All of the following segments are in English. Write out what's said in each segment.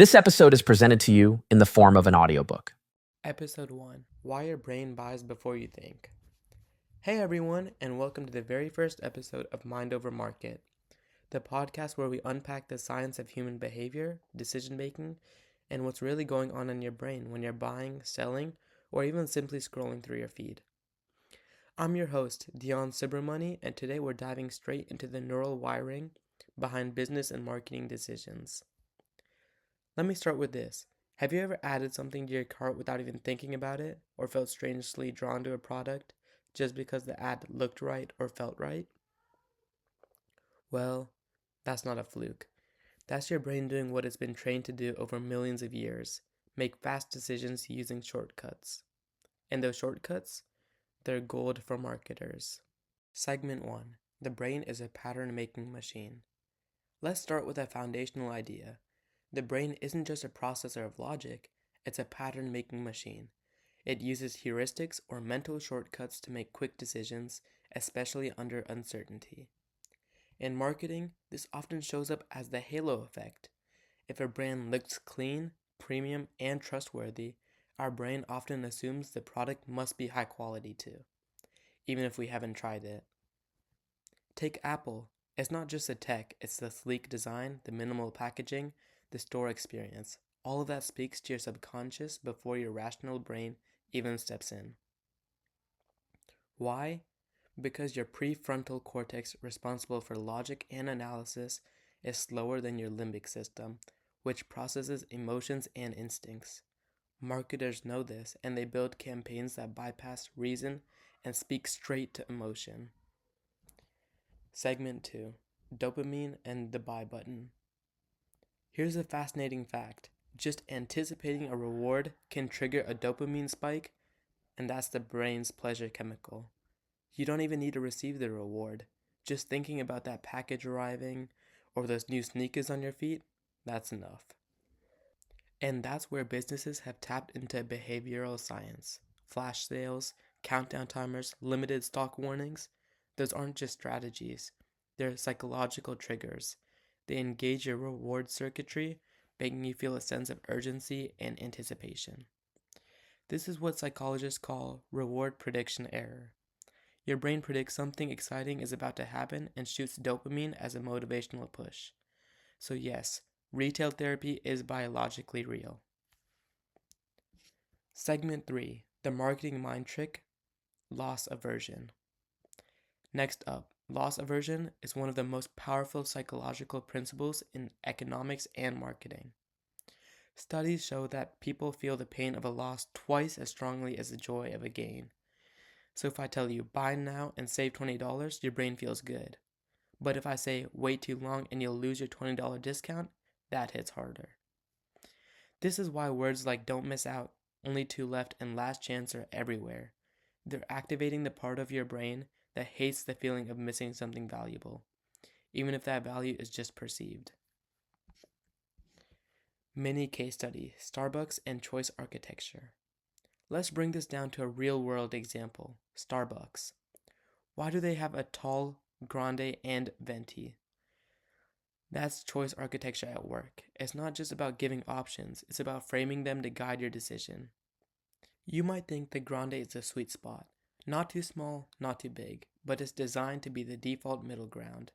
This episode is presented to you in the form of an audiobook. Episode 1: Why Your Brain Buys Before You Think. Hey everyone, and welcome to the very first episode of Mind Over Market, the podcast where we unpack the science of human behavior, decision making, and what's really going on in your brain when you're buying, selling, or even simply scrolling through your feed. I'm your host, Dion Subramani, and today we're diving straight into the neural wiring behind business and marketing decisions. Let me start with this. Have you ever added something to your cart without even thinking about it, or felt strangely drawn to a product just because the ad looked right or felt right? Well, that's not a fluke. That's your brain doing what it's been trained to do over millions of years: make fast decisions using shortcuts. And those shortcuts? They're gold for marketers. Segment 1: The brain is a pattern making machine. Let's start with a foundational idea. The brain isn't just a processor of logic, it's a pattern making machine. It uses heuristics or mental shortcuts to make quick decisions, especially under uncertainty. In marketing, this often shows up as the halo effect. If a brand looks clean, premium, and trustworthy, our brain often assumes the product must be high quality too, even if we haven't tried it. Take Apple. It's not just the tech, it's the sleek design, the minimal packaging, the store experience. All of that speaks to your subconscious before your rational brain even steps in. Why? Because your prefrontal cortex, responsible for logic and analysis, is slower than your limbic system, which processes emotions and instincts. Marketers know this, and they build campaigns that bypass reason and speak straight to emotion. Segment 2: Dopamine and the buy button. Here's a fascinating fact. Just anticipating a reward can trigger a dopamine spike, and that's the brain's pleasure chemical. You don't even need to receive the reward. Just thinking about that package arriving or those new sneakers on your feet, that's enough. And that's where businesses have tapped into behavioral science. Flash sales, countdown timers, limited stock warnings. Those aren't just strategies, they're psychological triggers. They engage your reward circuitry, making you feel a sense of urgency and anticipation. This is what psychologists call reward prediction error. Your brain predicts something exciting is about to happen and shoots dopamine as a motivational push. So yes, retail therapy is biologically real. Segment 3: The marketing mind trick, loss aversion. Next up, loss aversion is one of the most powerful psychological principles in economics and marketing. Studies show that people feel the pain of a loss twice as strongly as the joy of a gain. So if I tell you buy now and save $20, your brain feels good. But if I say wait too long and you'll lose your $20 discount, that hits harder. This is why words like don't miss out, only two left, and last chance are everywhere. They're activating the part of your brain that hates the feeling of missing something valuable, even if that value is just perceived. Mini case study: Starbucks and choice architecture. Let's bring this down to a real world example. Starbucks. Why do they have a tall, grande, and venti? That's choice architecture at work. It's not just about giving options, it's about framing them to guide your decision. You might think the grande is a sweet spot. Not too small, not too big, but it's designed to be the default middle ground.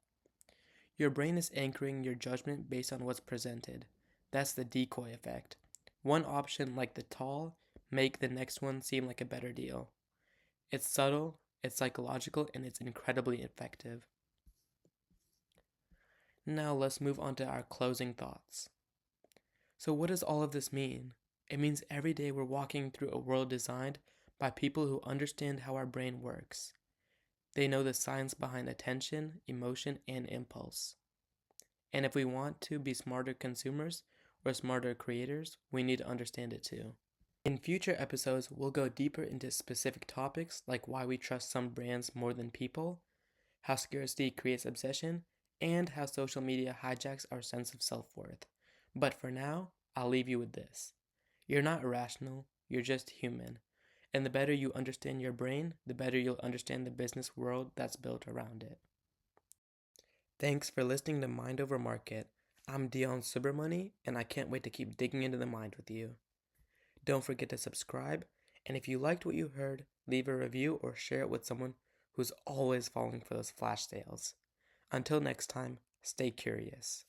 Your brain is anchoring your judgment based on what's presented. That's the decoy effect. One option, like the tall, make the next one seem like a better deal. It's subtle, it's psychological, and it's incredibly effective. Now let's move on to our closing thoughts. So what does all of this mean? It means every day we're walking through a world designed by people who understand how our brain works. They know the science behind attention, emotion, and impulse. And if we want to be smarter consumers or smarter creators, we need to understand it too. In future episodes, we'll go deeper into specific topics like why we trust some brands more than people, how scarcity creates obsession, and how social media hijacks our sense of self-worth. But for now, I'll leave you with this. You're not irrational, you're just human. And the better you understand your brain, the better you'll understand the business world that's built around it. Thanks for listening to Mind Over Market. I'm Dion Subramani, and I can't wait to keep digging into the mind with you. Don't forget to subscribe, and if you liked what you heard, leave a review or share it with someone who's always falling for those flash sales. Until next time, stay curious.